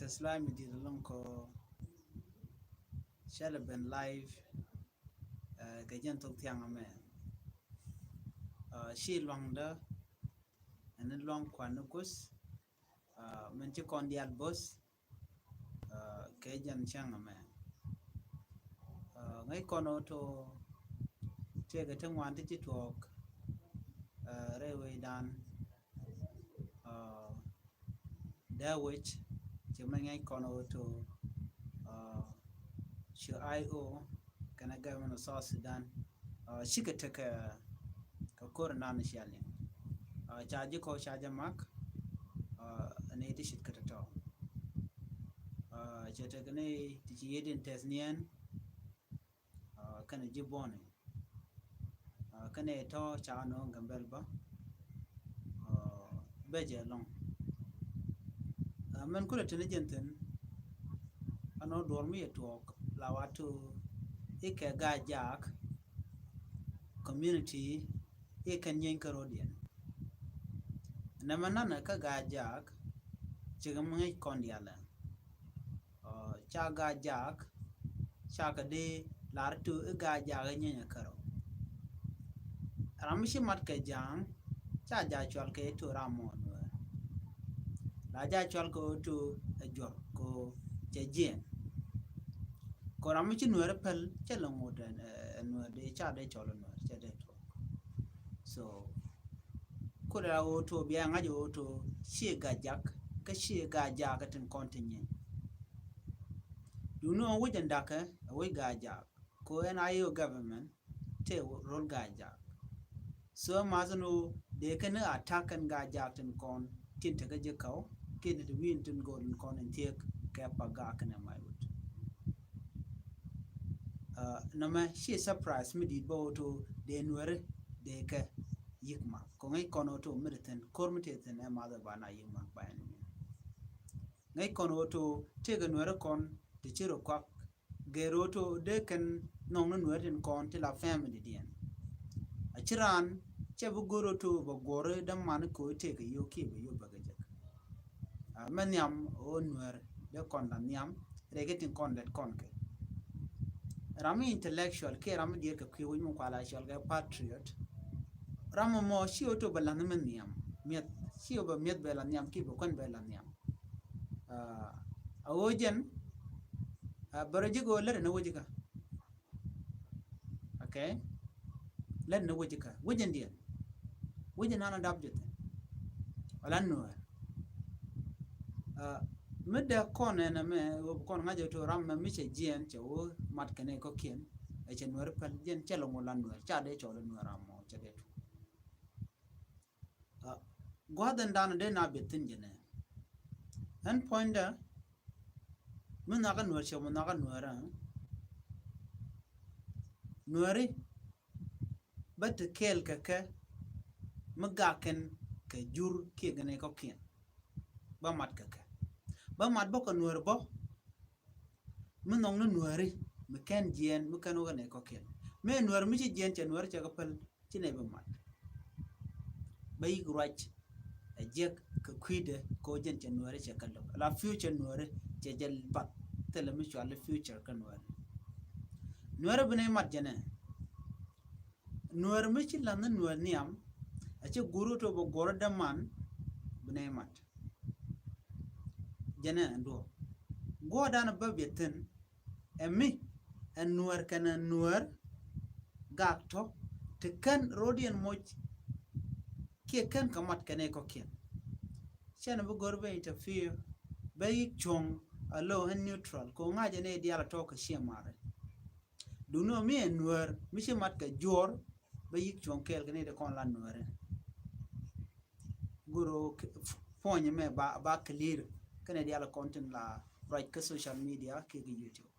Tesla mi di long ko shall ben live ga jen tok tiang ame shi long da and long kwanukus men chi kon dial bus ke jen chang ame ngai kono to te ga tang wan ti tok rewe dan da which che men ngai kono to shi IO kana government of South Sudan shi ka taka ka kor nan shi alin chaji ko chaja mak ne ti shit ka to che ta ne ti chi yedin tesnian kana jibone kana to cha no gambel ba beje long men kula tene jenten ano dormi etok lawatu ike ga jak community ikan yen karodian na manana ka ga jak chigam ngai kondiala cha ga jak cha ka de lartu ga jak nyenya karo ramshi mat ka jang cha ja chwal ke to ramon la ja chwal ko to ajor ko jejen ko ramshi nuer pel chelongo den nuer de cha de cholo nuer cha de to so kura auto biya ngaji auto shi ga jak ka shi ga jak tin kontinye you know wujen daka we ga jak ko en ayo government te rol ga jak so mazano de kana attack kan ga jak tin kon tin ta ga kau kin de win tin golden kon en tek ka pa ga kana mai wut nama shi surprise mi di bo to de nuer de ka yikma ko ngai kono to mirten kormite ten e mother bana yikma ba ni ngai kono to te ga nuer kon de chiro kwak gero to de kan nong no nuer den kon te la family dien a chiran che bu goro to bo gore dam man ko te ga yo ki be yo ba ga jak man yam o nuer de kon la nyam regetin kon let kon ke rami intellectual ke rami dir ka kwi mo kwala shal ga patriot ramo mo shi oto balan men niam miet shi oba miet balan niam ki bo kon balan niam a wojen baraji go le na wojika okay le na wojika wojen dia wojen ana dabjet wala no midda kon na me kon ngaje to ram me che jien che o mat kene ko kien e che nuer pal jen chelo mo lan nuer cha de cholo nuer amo che de gwadan dan de na betin jene en pointa mun na kan nuer che mun na kan nuer nueri bat kel ka magaken ka jur ke gane ko kien ba mat ka ba mat bo ko nuer bo mun nong no nueri me ken jien mu kan gane ko kien me nuer mi jien che nuer che ko pal chine ba mat ba yi grach jek ka kwide ko jen che nuer che kallo la future nuer che jel bat tele mi chwal future kan nuer bune mat jene nuer mi chi lan nuer niam a che guru to bo goro da man bune mat jene ndo godan ba betin emi en nuer kana nuer gakto te kan rodian moj ke kan kamat kane ko kien chen bu gorbe interfere bay chong alo en neutral ko ngaje ne diala to ka shemare du no mi en nuer mi she mat ka jor bay chong kel kane de kon la nuer guru fonye me ba clear kane diala content la right ka social media ke YouTube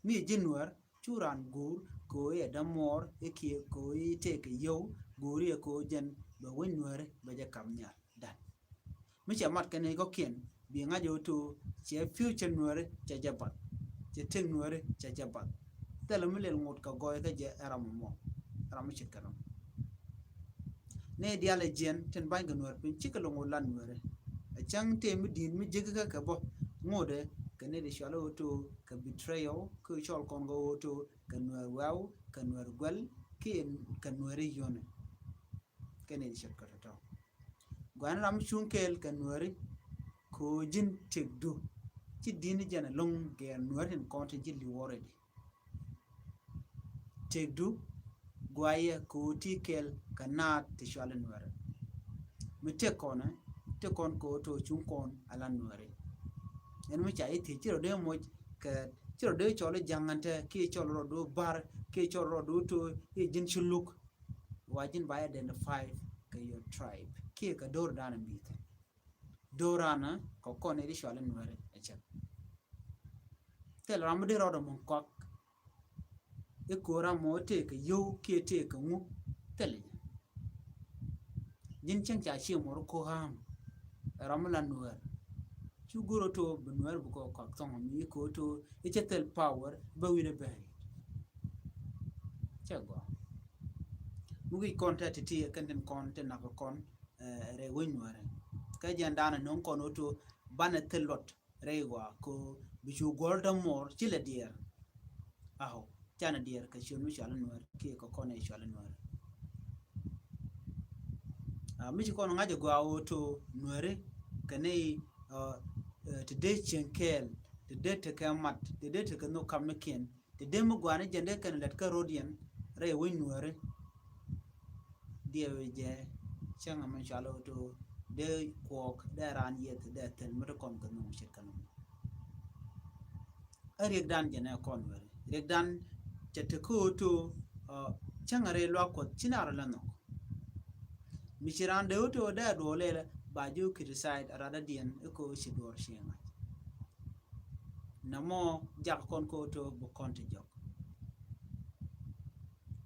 mi jinwer churan gur ko e damor e ki ko e te ke yo guri ko jen ba wenwer ba ja kamnya dan mi che mat kane ko kien bi nga jo to che future nwere che jabat che teng nwere che jabat tele mi lel ngot ka goy ka je aram mo aram che kanam ne diale jen ten bang nwere pin chikalo ngolan nwere a chang te mi din mi jega ka bo ngode kene de shalo to ka betrayal ko chol kongo to ka Nuer wow ka Nuer gwel ki ka Nuer yone kene de shakata to gwan ram chunkel ka Nuer ko jin tegdu ci dini jana long ge Nuer en konti ji liwore di tegdu gwaye ko tikel ka nat ti shalo Nuer mi te kon ko to chung kon ala Nuer en mi chai ti chiro de mo ka chiro de chole jangante ki cholo do bar ki cholo do to e jin chuluk wajin by identify ka your tribe ki ka dor dana mbite dorana ko kone di shole Nuer echa tel ramde rodo mon kok e kora mo te ka yo ki te ka mu tele jin chen cha chi mo ko ham ramla Nuer chuguro to Nuer bu ko kok tong mi ko to echetel power ba wina bay chago mugi contact ti kanden content na ko kon re Nuer ka jandana non kono to bana telot rewa ko bichu golden mor chile dier aho chana dier ka chunu shala Nuer ki ko kone shala Nuer mi kono ngaje go auto Nuer kane today chenkel today te kamat today te no kamken today mu gwana jende kan let ka rodian re Nuer dia je changa man shalo to de kwok de ran yet de tel mu kon kan no shirkan arek dan jene kon Nuer rek dan chete ko to changa re lo ko chinar la no michiran de to da do le ba ju criticize rather than ko shidor shenga namo jak kon ko to bu konti jok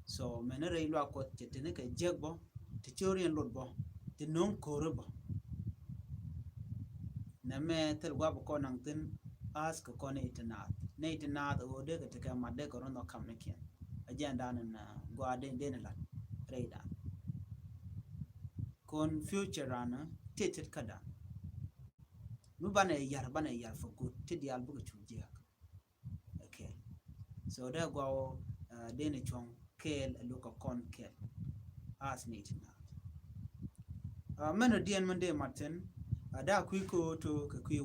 so menere lo ko chete ne ka jegbo ti chorien lot bo ti non kore bo na me tel gwa ko nang tin ask ko ne itinat o de ka te ka madde ko no kam ne kien agenda na gwa de la reida kon future ana tetet kada mu bana yar for good ti dial bu chu je okay so da gwa de ne chong kel look kon kel as needed mena dien mande martin da kuiko to ka kui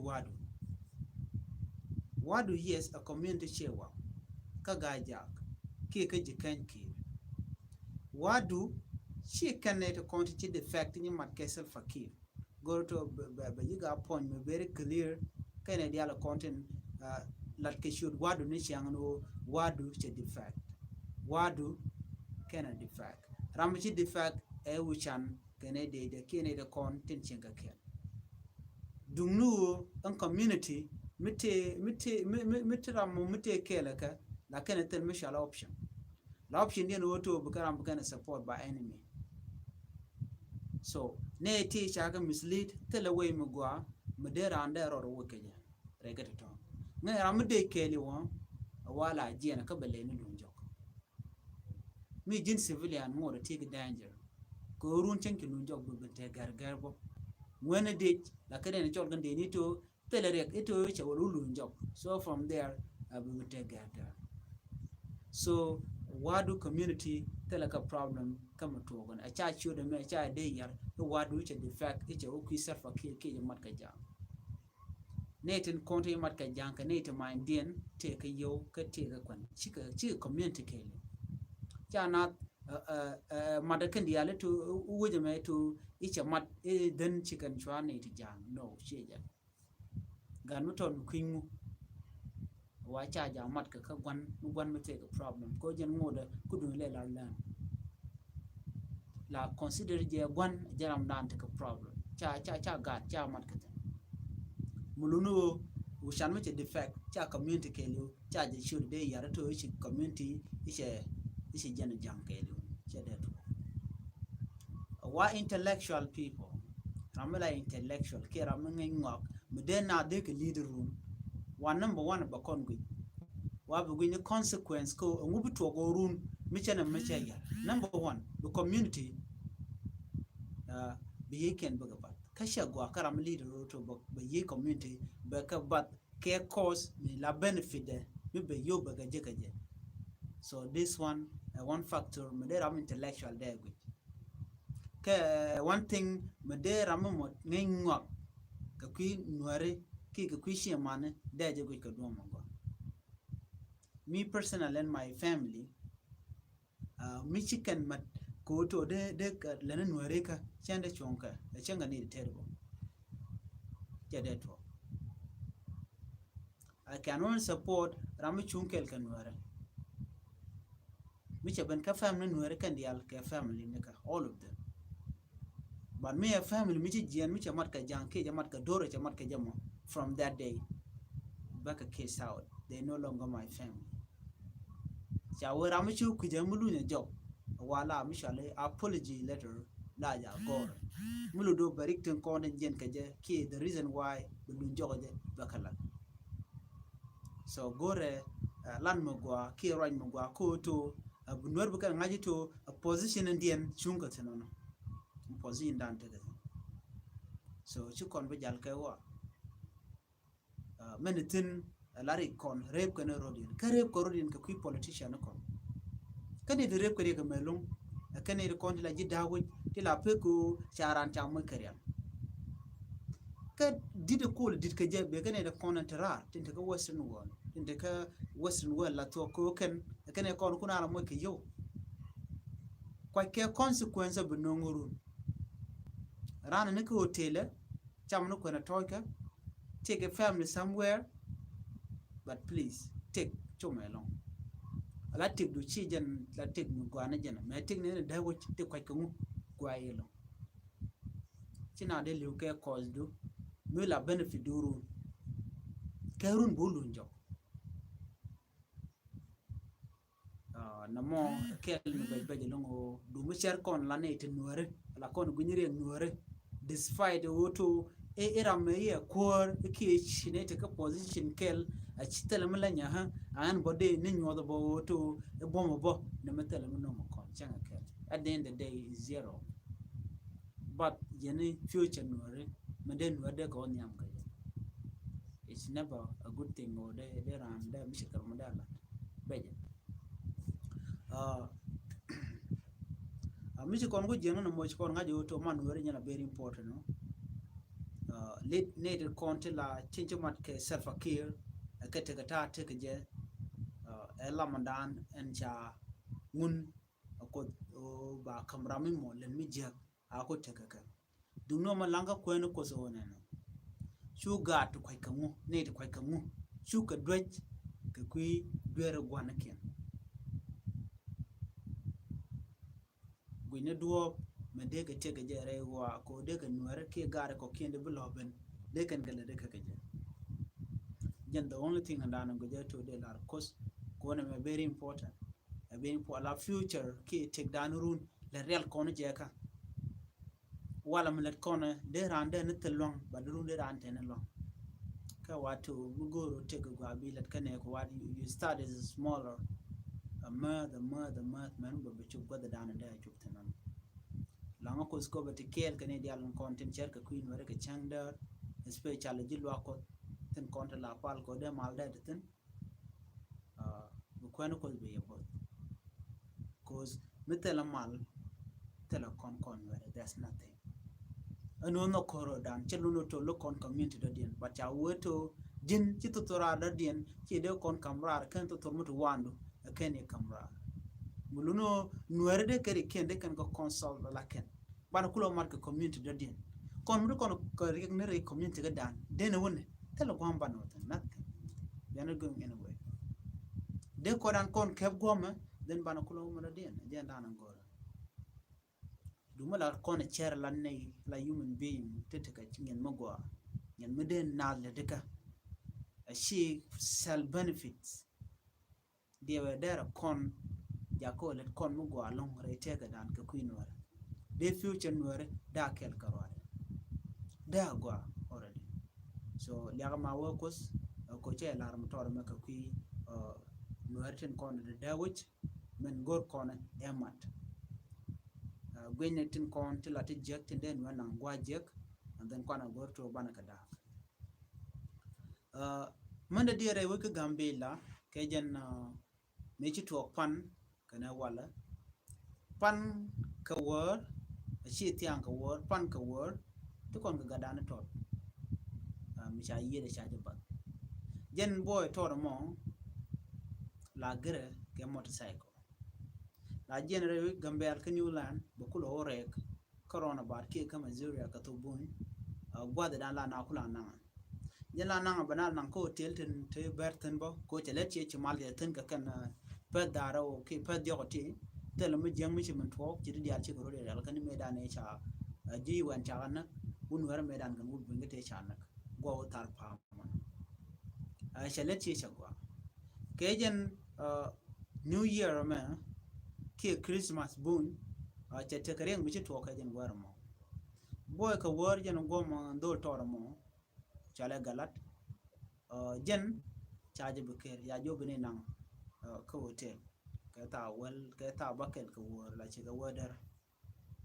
wadu yes a community chewa ka gajak ki ka jikan ki wadu she can net quantity defect ni mat kesel fakir go to ba yiga point me very clear kana dia la content lat ke should wadu ni changno wadu che defect wadu kana defect ramchi defect e wuchan kene de kene de content chenga ken dungnu an community mite ramu mite kelaka la kene tel mishala option la option den woto bukaram bukana support by enemy so ne ti chaga mislead tele way mugwa medera ande ro wokeje regata to ne ramu de keli won wala jena ka bele ni lunjok mi jin civilian mo de take danger ko run chenki lunjok bu te gargar bo when did la kene ni chol gande ni to tele rek ito che wolu lunjok so from there we will take gargar so wadu community tele ka problem kama to gon a cha chu de me cha de yar wadu che the fact che o ki sarfa ke mat ka jam netin konti mat ka jam ka net mind den te ka yo ka te ka kwan chi community ke cha na madakan diale to wuje me to icha mat den chicken chwa ne ti jam no sheja gan muton kwingu wa cha ja mat ka gwan me te ka problem ko jen ngoda kudu le la consider je gwan jaram dan te ka problem cha gat cha mat ka mulunu ushan me te defect cha community ke lu cha je should de yara to ichi community ichi jana jam ke lu cha de to wa intellectual people ramela intellectual ke ramnga ngok mudena de ke leader room one number one ba kongwi wa bu ni consequence ko ngubu to go room michana ya number one the community be yeken buga bat kasha go karam leader to ba ye community ba ka bat ke cause me la benefit de me be yo be gaje gaje. So this one factor me there am intellectual there good. Ke one thing me there am mo ngwa ka kui nuare ki ka kui shi mane da je good ka do mo. Me personally and my family me chicken mat ko to de lena nuare ka chande chonka changa ni terrible. Jadeto I can only support Rami Chunkel can wear. Which have been ka family nuere can the alka family neka, all of them. But me a family Michi Gian Micha Matka Janke, Jamatka Dora, Jamatka Jamo, from that day, back a case out. They no longer my family. Chawa Ramichu Kujamulu job. Wala Mishale apology letter Laja Gore. Muludo Barrington Corn and Jen Kaja, Ki, the reason why the Lunjoja Bakala. So gore lan magwa ki right magwa ko to bunwer buka ngaji to a position indian chunga tenono position dan te. So chu kon be jal wa menitin lari kon rep kan rodin ka rep ko rodin ka kui politician kon kan de rep ko de melung kan de kon la ji dawo ti la pe ko charan cham mo karian ka did ko did ka je be kan de kon entrar tin ka western world in the western world la to ko ken kon kuna la mo ke yo kwa ke consequence be no nguru rana ne ko hotel cham no ko na toka take a family somewhere but please take choma along la take do chi jan la take mu gwana jana me take ne da wo te kwa ko gwa yelo china de lu ke cause do me la benefit duru kerun bulu njo namo kel no be longo du mu cher kon la ne te nuore la kon gunyire nuore despite woto era me ye kor ke chine te ka position kel a chitele mlanya ha an bode ne nyodo bo woto e bomo bo ne metele no mo kon changa kel at the end of the day is zero but yene future nuore me den wade ko nyam ka it's never a good thing or they ran da mishikar modala beje miji kon go jeno no mo kon ngajo to man were nyana very important no lead needed conte la chincho mat ke self care ke te ta te ke je elamandan en cha mun ko ba kamrami mo len mi je ako te ka du no malanga ko no ko so ne no shu ga to kai kamu ne to kai kamu shu ka dwej ke kui dwere gwana ken ne duo me de ke te ke jere wa ko de ke nuere ke gare ko kende buloben de ken gele de ke je jen the only thing and go to de la cost ko na me very important a very for la future ke take down run le real kono je ka wala me let kono de rande ne telong ba run de rande ne long ka watu mugoro take go abi let kane ko what you start as smaller a mother man go be chup go down and there chup tenan langa ko sko beti kel kane dial content cher ka queen wore ka changda special jilwa ko ten content la pal ko de mal de ten bu ko ko be yebo cause metela mal tela kon wore there's nothing anu no koro dan chelu no to lo kon community do dien but ya woto jin ci tutora da dien ci de kon kamrar kan to mutu wandu ken e kamrar muluno nuere de keri ken de kan ko console la ken ban kulo marke community do dien kon mu kon ko ne re community ga dan de ne wonne tele ko ban no tan nothing they are not going anywhere de ko dan kon keb goma den ban kulo mo dien de dan ngora dumala kon cher lan ne la human being tete ka ngeen magwa ngeen meden na le de ka she self benefits they were there kon jako let kon magwa long re tega dan ka kuinwara the future nuore da kel karware da gwa already so liaga ma workers ko che alarm tor me ka kui nuore ten kon de dawich men gor kon emat gwenetin kon tila ti jek tin den wana ngwa jek and then kon gor to bana kada manda dire we ka gambela ke jen me chi tuok pan kana wala pan ka wor chi tiang ka wor pan ka wor to kon ga dana tot mi cha yede cha ba jen boy to mo la gre ke motorcycle la jen re gambel ka new land bu kulo rek corona ba ke ka Missouri ka to bun gwa da la na kula na jela nanga banal nang ko hotel ten te berten bo ko tele che che mal de ten ka kan pe daro ki pe dio ti tele mi jeng mi chi men to ti dia chi ko de al kan me da ne cha ji wan cha na un wer me dan kan u bin te cha na go tar pa man a chele che cha gwa ke jen new year ma ki Christmas bun a che te kare mi chi to ka jen war mo boy ka wor jen go mo ndol to mo chale galat jen charge buker ya jo bene nang ko hotel ka ta wel ka ta bakel ko wor la chi ga wader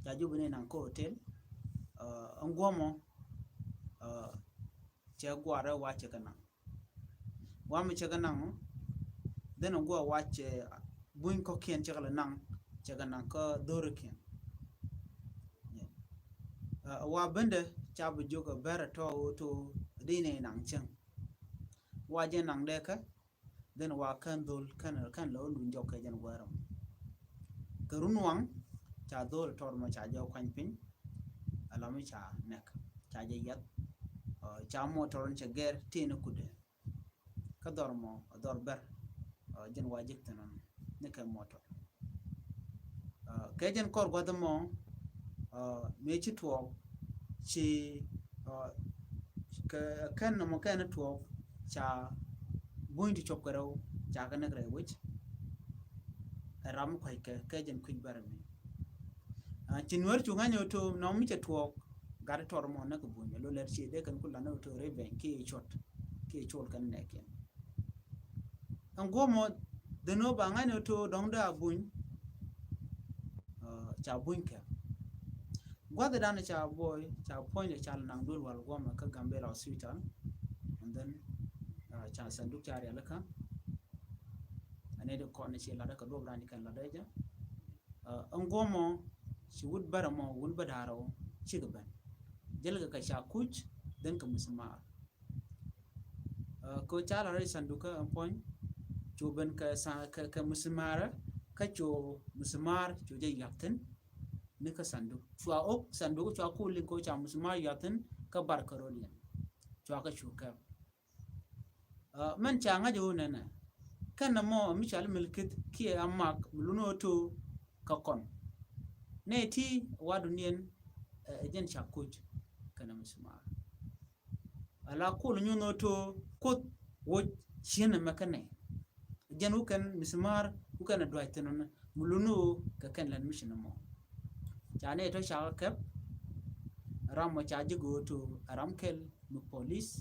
ya jo bene nang ko hotel ngomo che gwara wa che kana wa mi che kana den ngo wa che buin ko kien che kala nang che kana ko dor kien wa bende cha bu jo ko bera to dine nang chen wa je nang de ka den wa kan dol kan lo lu jo ka jan waram karun wang cha dol tor ma cha jo kwan pin ala mi cha nek cha je yat cha mo toron cha ger tin kude ka dor mo dor ber jen wa jik tanan ne ka motor ka jen kor gwa mo me chi to chi ka kan mo kan to cha buin ti chop karo cha ka nagre wich ram khoi ka jen kuj barami chin wer chu nganyo to no mi che to gar tor mo na ko buin lo ler chi de kan kula no to re ben ki chot kan ne ken an go mo de no ba nganyo to dong da buin cha buin ka gwa da na cha boy cha point cha nang dul wal go ma ka gambela hospital and then cha sanduk cha ya laka ane de ko ne chi la da ka do brani kan la da ja an go mo shi wud bara mo wud badaro ci gaban jalga ka sha kuch dan ka musma ko cha la rai sanduka an point choban ka sa ka musmara ka cho musmar cho je yakten ne ka sanduk chwa ok sanduk chwa ko lin ko cha musmar yakten ka bar karolian chwa ka chuka man cha nga jo nana kana mo mi chal milkit ki amak luno to ka kon ne ti wadunien jen cha kuch kana musmar ala ko luno to ko wo china makane jen ukan musmar ukan adwaiteno muluno ka kan lan mission mo chane to cha kap ram mo cha jigo to ram kel mu police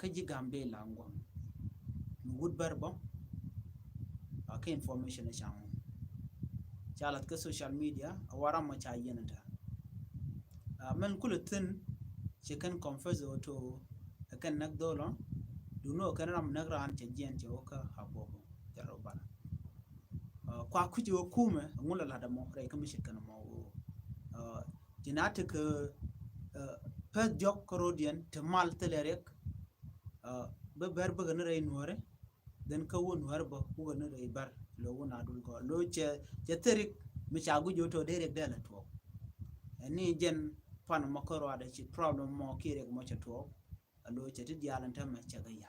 kaji gambe langwam mugud barbo ka information na chang chalat ka social media awara ma cha yenata man kulutin chicken confess to kan nak dolo duno kan ram nak ran che jen che oka habobo jaroba kwa kuji okume ngula la da mo re kamishi kan mo genetic pet jok korodian te mal telerek be berbe gane re nuore den ka won nuore ba ku gane re bar lo wona dul go lo che terik mi chagu jo to derek dela to ni jen pan makoro ada chi problem mo kire mo che to lo che ti dialan ta ma che ga ya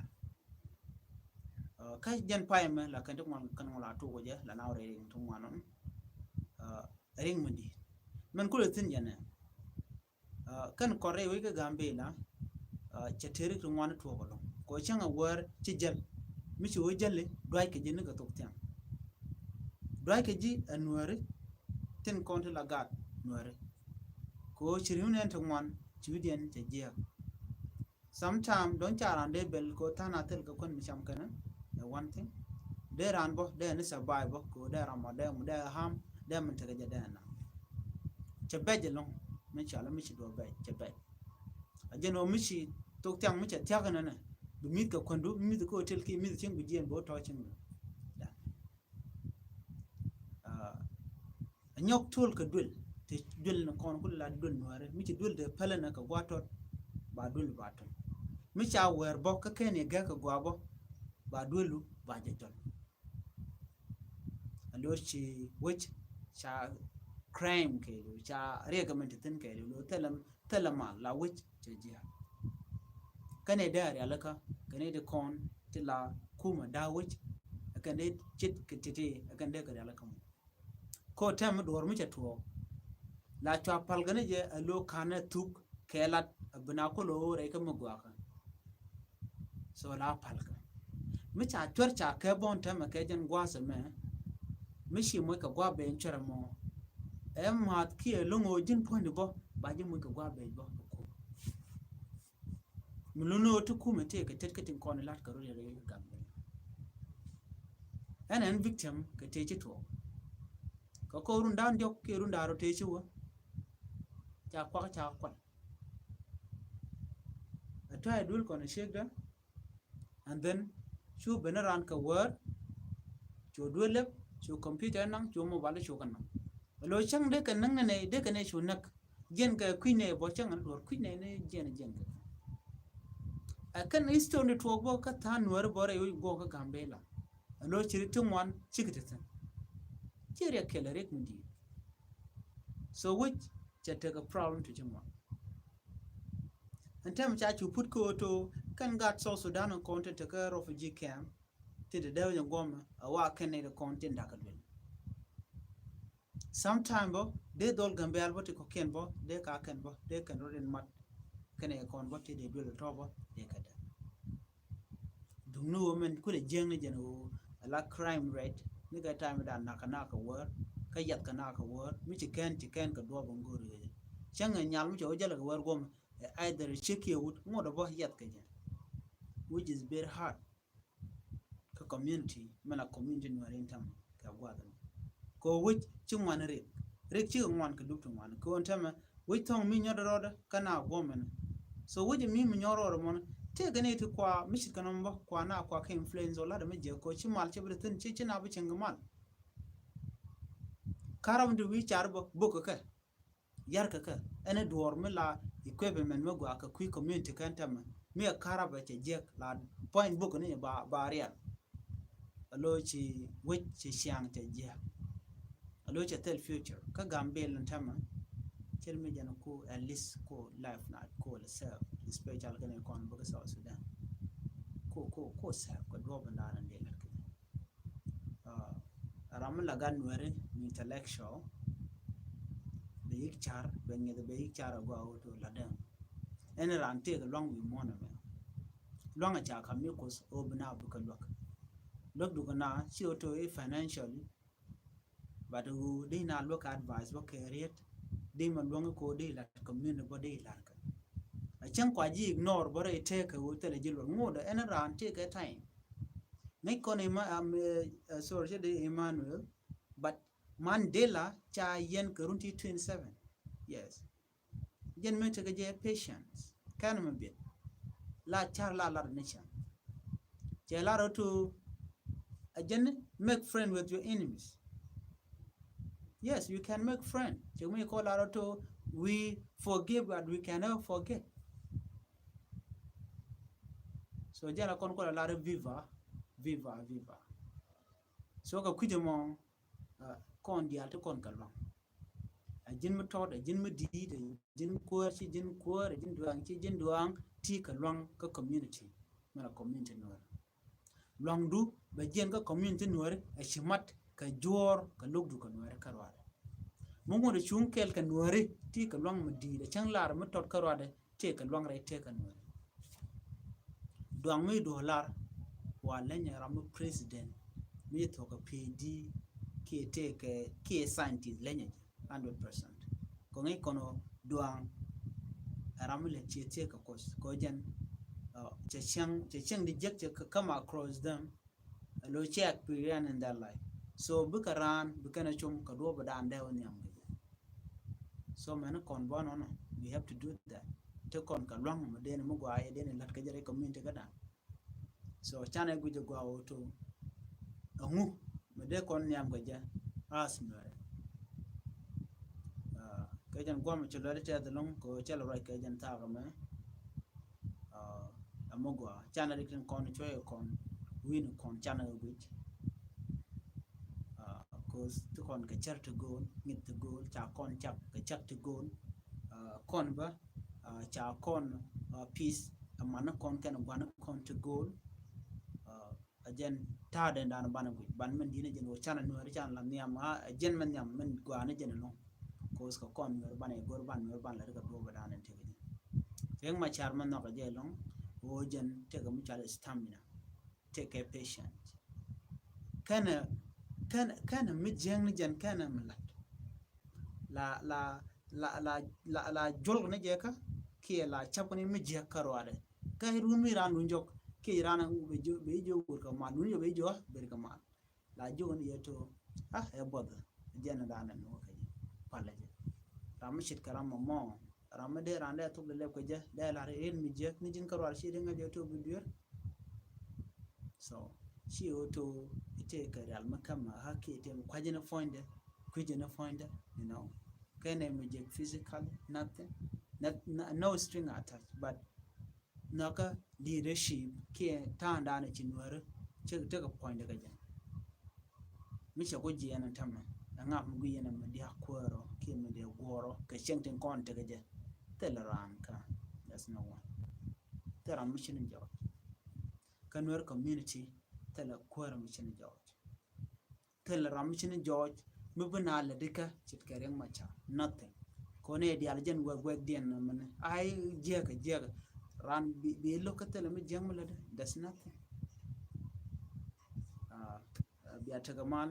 ka jen paime la kan to kan la to go je la na re ring to manon ring mundi man kulo tin jana kan korre wi ga gambe na che terik to ngwan to go ko changa war ci jël mi ci wo jëlle doy ke jinn ga tok tiam doy ke ji anware ten konti la gat nware ko ci riwne to mon ci widien te jiya sometime don charan de bel ko tana tel ko kon mi cham kana one thing de ran bo de ni sabai bo ko de ran mo de ham de mun te ga jadana ce beje long mi chala mi ci do be ce be ajeno mi ci tok tiam mi ce tiagana na bimit ka kwandu bimit ko hotel ki mit ching bujien bo to ching da nyok tul ka dul te dul na kon kul la dul noare mi ci dul de pelena ka gwatot ba dul ba to mi cha wer bo ka kene ga ka gwabo ba dulu ba jetol alo ci which cha crime ke lo cha regament tin ke lo telama la which ce jiya kane da ya laka kane da kon tila kuma da which akan dai chit ke tete akan dai ka da laka ko tam dor mu ce to la cha palgane je alo kana tuk kelat bina ko lo re ka mu gwa ka so la palga mi cha chor cha ke bon tam ke jen gwa se me mi shi mo ka gwa be chora mo mat ki longo jin point bo ba jin mo ka gwa be bo ko mi lono to kuma te ka tet katin kon lat ka ro re ga en victim ka te ci to ko run dan jok ke run daro te ci wo cha kwa atay dul kon shek da and then chu benaran ka word chu dulep chu computer nang chu mobile chu kan lo chang de kan nang ne de kan ne chu nak gen ka queen bo chang an dor queen ne gen ka akan isto ne to bo ka tan wer bore yo go ka gambela lo chiri tumwan chikitatan chiri kelere mundi so which cha take a problem to jama and time cha chu put ko to kan got South Sudan on content to ka refugee camp to the devil ngoma awa kan ne content da kadwen sometime bo de dol gambel bo ko ken bo de ka ken bo de kan rodin mat kan e kon bo te de dol to bo de kada dum no men ku de jeng ne jeno la crime rate ni ga time da naka wor ka yat kana ka wor mi ci ken ka do bo ngori changa nyal mi jo jala wor gom either check you would ngodo bo yat ka jen which is very hard ka community mana community no rentam ka gwada ko which ci ngwan rek ci ngwan ka dukto ngwan ko ntama which tong mi nyodo roda kana gomen so which mi nyoro mon te gane ti kwa mishi kanan ba kwa na kwa ka influence ola da meje ko ci mal ci britin ci na bu cin mal karam du wi char bo buka ka yar ka ene duor mi la equipment me gwa ka kui community kan tam mi karaba ce je la point book ne ba real alo ci wi ci siang ce je alo ci tel future ka gambe lan tam tel mi jana ko at least ko life na ko la self special kan kon bo South Sudan ko sa ko do banda nan de la ram la gan were intellectual be ikchar be ngede be ikchar go auto la dem en ran te long wi mona me long a cha kam ko o bna bu ka lok du kana chi auto e financially but who they na look advice what career they man long ko they la community body la ka a chen kwa ji ignore bore te ka o tele jilo ngoda en ran te ka time ne kone ma am sorry de Emmanuel but Mandela cha yen karunti 27 yes yen me take je patience kan me bit la char la nation je la to again make friend with your enemies yes you can make friend je me call la to we forgive but we can never forget so jana kon ko la viva so ka kuje mo kon dial to kon kalwa jin mi to jin mi di jin ko ci jin ko jin duang ci jin duang ti ka long ka community mala community no long du ba jin ka community no e shimat ka jor ka lugdu ka no karwa mo mo de chung kel ka no ti ka long mi di de chang lar mi tot karwa de te ka long re te ka no duang mi dollar wa lenya ram president mi to ka pd ki te ki scientist lenya 100% ko ngai kono duang aramule che ka kos ko jen che chang di jek che come across them lo che experience in their life so bukaran bukana chum ka do bada ande woni am so man kon bono no we have to do that te kon ka long mo den mo gwa ye den lat ka jere community kada so chana guje gwa auto angu mede kon nyam gaja as Nuer kajan gwa mchulare te adlong ko chalo right kajan ta game amogwa chana dikin kon choy kon win kon chana guj cause to kon ka char to go ngit to go cha kon chap ka chak to go kon ba cha kon peace amana kon kan gwana kon to go ajen ta den dan bana guj ban men dina jen wo chana Nuer chan la niam ajen men niam men gwana jen no cause ka kon Nuer bana gor ban Nuer ban la ka do ba dan te gidi teng ma char man no ka je long wo jen te ga mu chala stamina take a patient kana mi jeng ni jen kana mlat la jol ne je ka ki la chap ni mi je karwade ka rumi ran dun jok ki ran be jo wor ka ma dun jo be jo ber ka ma la jo ni yeto e bod jen da nan no ka pala je ram shit karam mo ram de ran de to le ko je de la re mi je ni jin karwar shi de nga je to bi so she auto take a real makama haki tem kwajina find kujina find you know can image physical nothing no string attached but naka leadership ke tanda na chinware take a point daga jan misha ko jiya nan tamma nga mu yana mu dia kwaro ke mu dia goro ka shengten kon daga jan telaran ka that's no one tera mission job kanwar community tela kwara mission George tela mission George mubuna la dika chit kareng macha nothing kone di aljen gweg dien na man ai jega ran bi lokatela mi jeng la that's nothing bi atagamal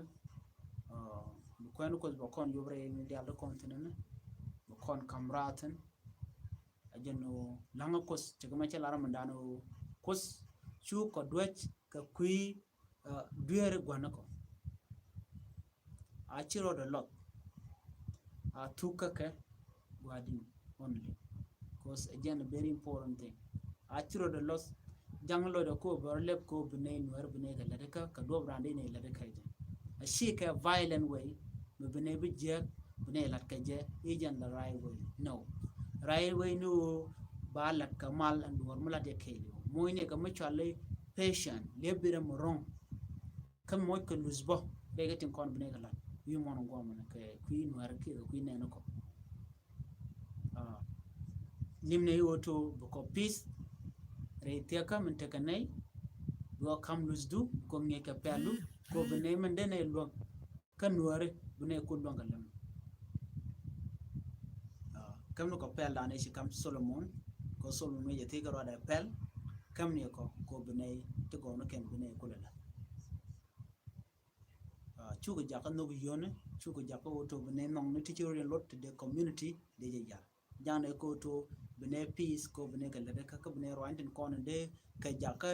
ko ko kon yobre mi di al kontinent kon kamraten ajeno langa kos tegama cha lara mandano kos chu ko dwech ka kui duere gwanako a chiro the lot a tuka ke gwadi only because again a very important thing a chiro the lot janglo de ko borlep ko bune Nuer bune ga ladeka ka do brande ne ladeka je a she ka violent way me bune bi je bune lat ka je ejan the right way no right way no ba lat kamal and war mula de kele moyne ka machale patient lebira morong kam moy ko luzbo be gatin kon bune kala wi mon ngom na ke ku Nuer ke ku ne ko nimne yoto ko peace re te kam te kanai do kam luzdu ko nge ka pelu ko bune men dene lo kan Nuer bune ko do ngalam kam no ko pel dane shi kam Solomon ko Solomon me te ga da pel kam ne ko bune to go no ken bune ko la chugo jaka no yone chugo jaka auto bune nong ne teacher lot the community de ja jane ko to bune peace ko bune ka le ka bune roantin kon de ka jaka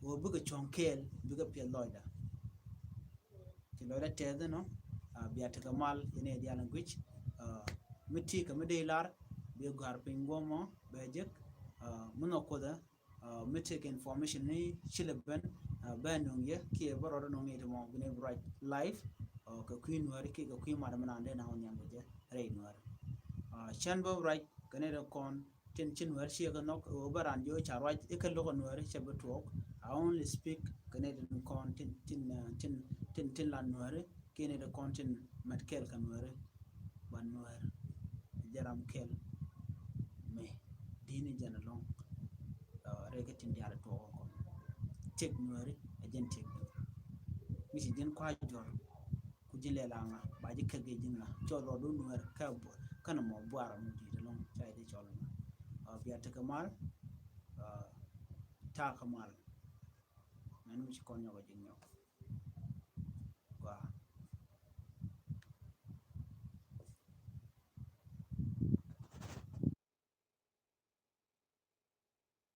wo buga chonkel buga pe loida ti loida te no biata kamal ene dia language miti ka mede lar be gar pingomo be jek muno ko da miti information ni chileben banong ye ki baro no ngi mo bune right life ka queen Nuer ki ka queen madam na ande na on yang je re Nuer chanbo right kaneda kon tin chin Nuer shi ga nok baran jo charwaj e ka logo Nuer che betok I only speak Canadian kon tin la Nuer Canada kon tin matkel ka Nuer ban Nuer jaram kel me dini jana long regatin diala to ko tek Nuer ajen tek misi den kwa jor ku jile la nga ba ji kage jinga cholo do Nuer ka kana mo boara mu di long chai de cholo biya ta kamal ta kamal nanu ci kon nyago jinga wa